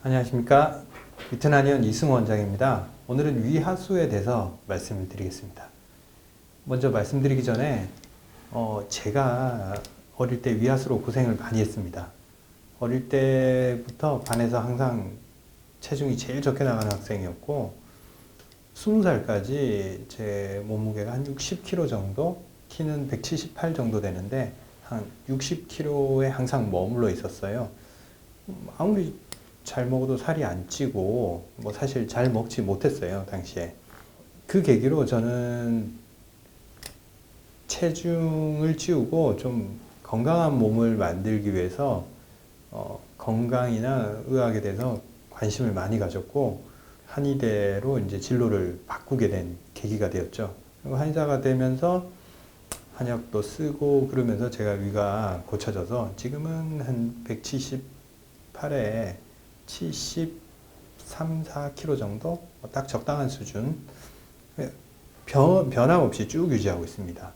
안녕하십니까. 위트나니언 이승호 원장입니다. 오늘은 위하수에 대해서 말씀을 드리겠습니다. 먼저 말씀드리기 전에 제가 어릴 때 위하수로 고생을 많이 했습니다. 어릴 때부터 반에서 항상 체중이 제일 적게 나가는 학생이었고 20살까지 제 몸무게가 한 60kg 정도, 키는 178 정도 되는데 한 60kg에 항상 머물러 있었어요. 아무리 잘 먹어도 살이 안 찌고 사실 잘 먹지 못했어요 당시에. 그 계기로 저는 체중을 찌우고 좀 건강한 몸을 만들기 위해서 건강이나 의학에 대해서 관심을 많이 가졌고 한의대로 이제 진로를 바꾸게 된 계기가 되었죠. 그리고 한의사가 되면서 한약도 쓰고 그러면서 제가 위가 고쳐져서 지금은 한 178에 73, 4kg 정도? 딱 적당한 수준. 변함없이 쭉 유지하고 있습니다.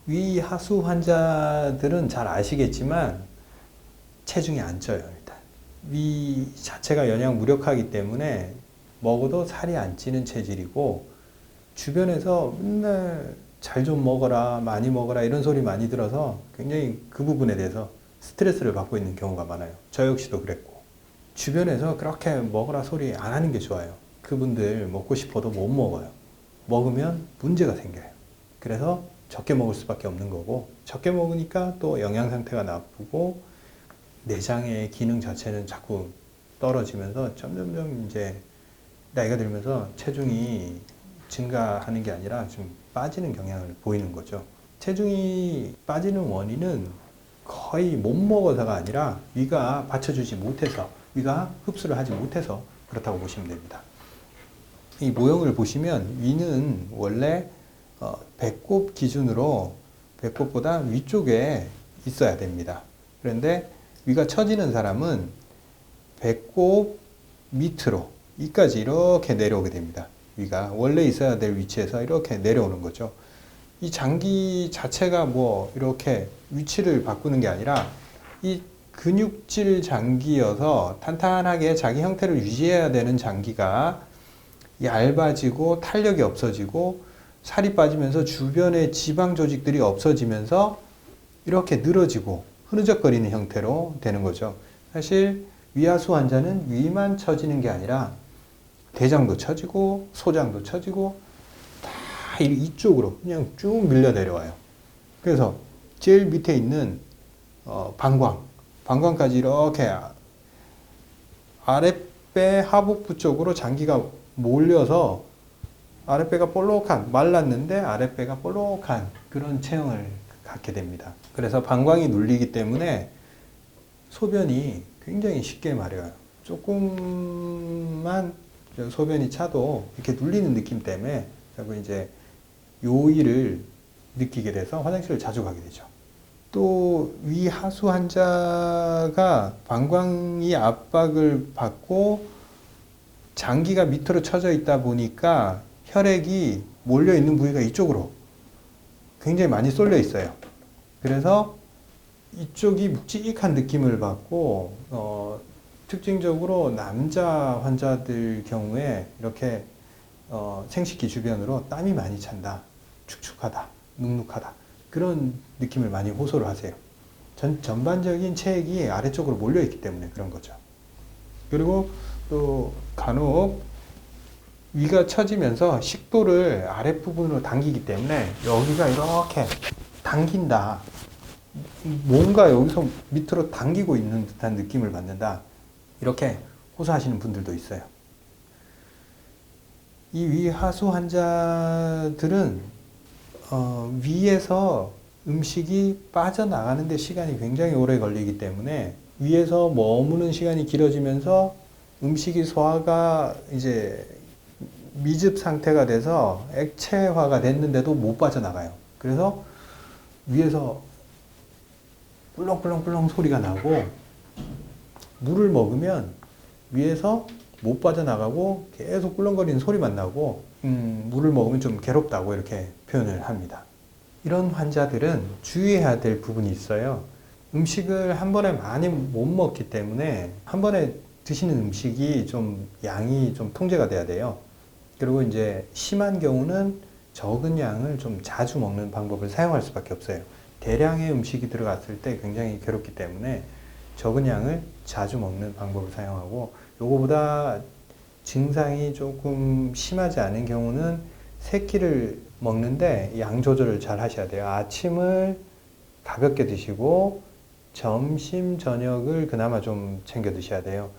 위 하수 환자들은 잘 아시겠지만 체중이 안 쪄요, 일단. 위 자체가 영양 무력하기 때문에 먹어도 살이 안 찌는 체질이고 주변에서 맨날 잘 좀 먹어라, 많이 먹어라 이런 소리 많이 들어서 굉장히 그 부분에 대해서 스트레스를 받고 있는 경우가 많아요. 저 역시도 그랬고. 주변에서 그렇게 먹으라 소리 안 하는 게 좋아요. 그분들 먹고 싶어도 못 먹어요. 먹으면 문제가 생겨요. 그래서 적게 먹을 수밖에 없는 거고, 적게 먹으니까 또 영양 상태가 나쁘고 내장의 기능 자체는 자꾸 떨어지면서 점점점 이제 나이가 들면서 체중이 증가하는 게 아니라 좀 빠지는 경향을 보이는 거죠. 체중이 빠지는 원인은 거의 못 먹어서가 아니라 위가 받쳐주지 못해서, 위가 흡수를 하지 못해서 그렇다고 보시면 됩니다. 이 모형을 보시면 위는 원래 배꼽 기준으로 배꼽보다 위쪽에 있어야 됩니다. 그런데 위가 처지는 사람은 배꼽 밑으로 이까지 이렇게 내려오게 됩니다. 위가 원래 있어야 될 위치에서 이렇게 내려오는 거죠. 이 장기 자체가 이렇게 위치를 바꾸는 게 아니라 이 근육질 장기여서 탄탄하게 자기 형태를 유지해야 되는 장기가 얇아지고 탄력이 없어지고 살이 빠지면서 주변의 지방 조직들이 없어지면서 이렇게 늘어지고 흐느적거리는 형태로 되는 거죠. 사실 위하수 환자는 위만 처지는 게 아니라 대장도 처지고 소장도 처지고 다 이쪽으로 그냥 쭉 밀려 내려와요. 그래서 제일 밑에 있는 방광까지 이렇게 아랫배 하복부 쪽으로 장기가 몰려서 아랫배가 볼록한, 말랐는데 아랫배가 볼록한 그런 체형을 갖게 됩니다. 그래서 방광이 눌리기 때문에 소변이 굉장히 쉽게 마려워요. 조금만 소변이 차도 이렇게 눌리는 느낌 때문에 자꾸 이제 요일을 느끼게 돼서 화장실을 자주 가게 되죠. 또 위하수 환자가 방광이 압박을 받고 장기가 밑으로 처져 있다 보니까 혈액이 몰려 있는 부위가 이쪽으로 굉장히 많이 쏠려 있어요. 그래서 이쪽이 묵직한 느낌을 받고 특징적으로 남자 환자들 경우에 이렇게 생식기 주변으로 땀이 많이 찬다, 축축하다, 눅눅하다 그런 느낌을 많이 호소를 하세요. 전반적인 체액이 아래쪽으로 몰려있기 때문에 그런 거죠. 그리고 또 간혹 위가 처지면서 식도를 아랫부분으로 당기기 때문에 여기가 이렇게 당긴다. 뭔가 여기서 밑으로 당기고 있는 듯한 느낌을 받는다. 이렇게 호소하시는 분들도 있어요. 이 위하수 환자들은 위에서 음식이 빠져나가는데 시간이 굉장히 오래 걸리기 때문에 위에서 머무는 시간이 길어지면서 음식이 소화가 이제 미즙 상태가 돼서 액체화가 됐는데도 못 빠져나가요. 그래서 위에서 꿀렁꿀렁꿀렁 소리가 나고 물을 먹으면 위에서 못 빠져나가고 계속 꿀렁거리는 소리만 나고 물을 먹으면 좀 괴롭다고 이렇게 표현을 합니다. 이런 환자들은 주의해야 될 부분이 있어요. 음식을 한 번에 많이 못 먹기 때문에 한 번에 드시는 음식이 좀 양이 좀 통제가 돼야 돼요. 그리고 이제 심한 경우는 적은 양을 좀 자주 먹는 방법을 사용할 수밖에 없어요. 대량의 음식이 들어갔을 때 굉장히 괴롭기 때문에 적은 양을 자주 먹는 방법을 사용하고, 요거보다 증상이 조금 심하지 않은 경우는 세 끼를 먹는데 양 조절을 잘 하셔야 돼요. 아침을 가볍게 드시고 점심, 저녁을 그나마 좀 챙겨 드셔야 돼요.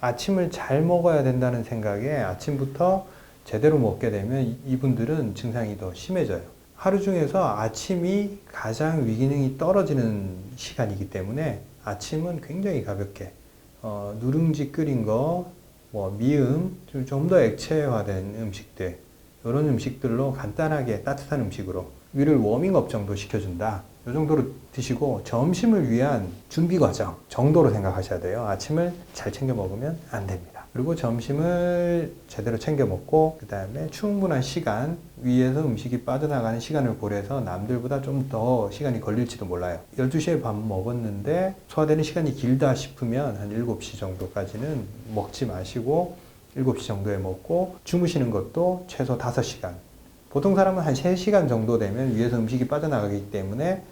아침을 잘 먹어야 된다는 생각에 아침부터 제대로 먹게 되면 이분들은 증상이 더 심해져요. 하루 중에서 아침이 가장 위기능이 떨어지는 시간이기 때문에 아침은 굉장히 가볍게 누룽지 끓인 거, 미음, 좀 더 액체화된 음식들, 이런 음식들로 간단하게 따뜻한 음식으로 위를 워밍업 정도 시켜준다. 이 정도로 드시고 점심을 위한 준비 과정 정도로 생각하셔야 돼요. 아침을 잘 챙겨 먹으면 안 됩니다. 그리고 점심을 제대로 챙겨 먹고 그 다음에 충분한 시간, 위에서 음식이 빠져나가는 시간을 고려해서 남들보다 좀 더 시간이 걸릴지도 몰라요. 12시에 밥 먹었는데 소화되는 시간이 길다 싶으면 한 7시 정도까지는 먹지 마시고 7시 정도에 먹고, 주무시는 것도 최소 5시간. 보통 사람은 한 3시간 정도 되면 위에서 음식이 빠져나가기 때문에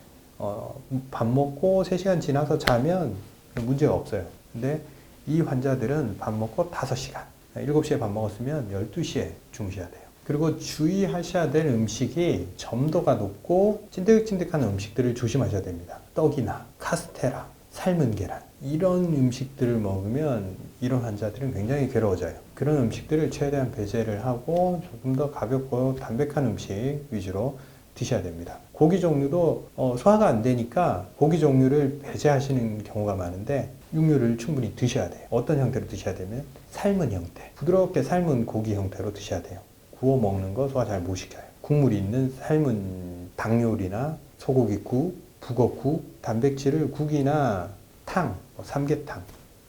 밥 먹고 3시간 지나서 자면 문제가 없어요. 근데 이 환자들은 밥 먹고 5시간, 7시에 밥 먹었으면 12시에 주무셔야 돼요. 그리고 주의하셔야 될 음식이 점도가 높고 찐득찐득한 음식들을 조심하셔야 됩니다. 떡이나 카스테라, 삶은 계란, 이런 음식들을 먹으면 이런 환자들은 굉장히 괴로워져요. 그런 음식들을 최대한 배제를 하고 조금 더 가볍고 담백한 음식 위주로 드셔야 됩니다. 고기 종류도 소화가 안 되니까 고기 종류를 배제하시는 경우가 많은데 육류를 충분히 드셔야 돼요. 어떤 형태로 드셔야 되면 삶은 형태, 부드럽게 삶은 고기 형태로 드셔야 돼요. 구워 먹는 거 소화 잘 못 시켜요. 국물이 있는 삶은 닭 요리나 소고기국, 북어국, 단백질을 국이나 탕, 삼계탕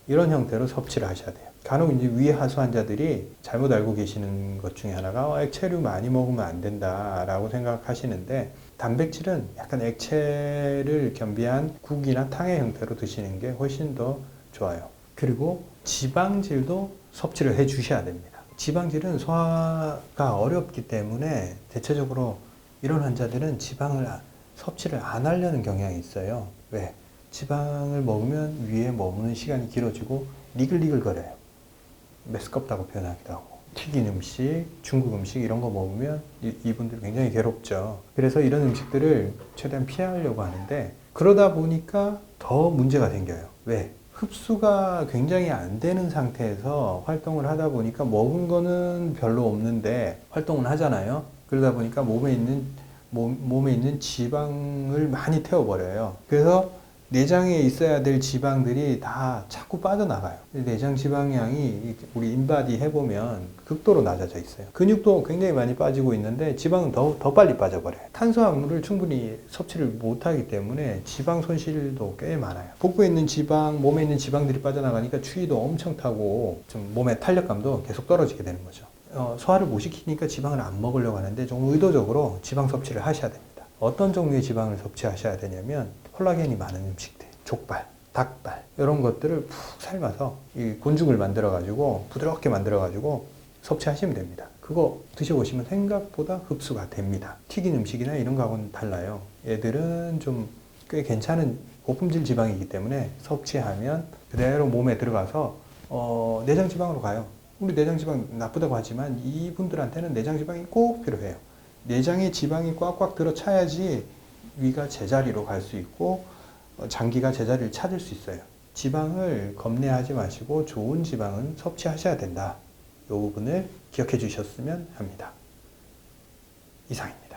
이런 형태로 섭취를 하셔야 돼요. 간혹 이제 위하수 환자들이 잘못 알고 계시는 것 중에 하나가 액체류 많이 먹으면 안 된다라고 생각하시는데, 단백질은 약간 액체를 겸비한 국이나 탕의 형태로 드시는 게 훨씬 더 좋아요. 그리고 지방질도 섭취를 해 주셔야 됩니다. 지방질은 소화가 어렵기 때문에 대체적으로 이런 환자들은 지방을 섭취를 안 하려는 경향이 있어요. 왜? 지방을 먹으면 위에 머무는 시간이 길어지고 니글니글거려요. 메스껍다고 표현하기도 하고, 튀긴 음식, 중국 음식 이런 거 먹으면 이분들 굉장히 괴롭죠. 그래서 이런 음식들을 최대한 피하려고 하는데, 그러다 보니까 더 문제가 생겨요. 왜? 흡수가 굉장히 안 되는 상태에서 활동을 하다 보니까 먹은 거는 별로 없는데 활동을 하잖아요. 그러다 보니까 몸에 있는 지방을 많이 태워버려요. 그래서 내장에 있어야 될 지방들이 다 자꾸 빠져나가요. 내장 지방량이 우리 인바디 해보면 극도로 낮아져 있어요. 근육도 굉장히 많이 빠지고 있는데 지방은 더 빨리 빠져버려요. 탄수화물을 충분히 섭취를 못하기 때문에 지방 손실도 꽤 많아요. 복부에 있는 지방, 몸에 있는 지방들이 빠져나가니까 추위도 엄청 타고 좀 몸의 탄력감도 계속 떨어지게 되는 거죠. 소화를 못 시키니까 지방을 안 먹으려고 하는데 좀 의도적으로 지방 섭취를 하셔야 됩니다. 어떤 종류의 지방을 섭취하셔야 되냐면 콜라겐이 많은 음식들, 족발, 닭발 이런 것들을 푹 삶아서 이 곤죽을 만들어가지고 부드럽게 만들어가지고 섭취하시면 됩니다. 그거 드셔보시면 생각보다 흡수가 됩니다. 튀긴 음식이나 이런 거하고는 달라요. 얘들은 좀 꽤 괜찮은 고품질 지방이기 때문에 섭취하면 그대로 몸에 들어가서 내장 지방으로 가요. 우리 내장 지방 나쁘다고 하지만 이분들한테는 내장 지방이 꼭 필요해요. 내장에 지방이 꽉꽉 들어차야지 위가 제자리로 갈 수 있고 장기가 제자리를 찾을 수 있어요. 지방을 겁내하지 마시고 좋은 지방은 섭취하셔야 된다. 이 부분을 기억해 주셨으면 합니다. 이상입니다.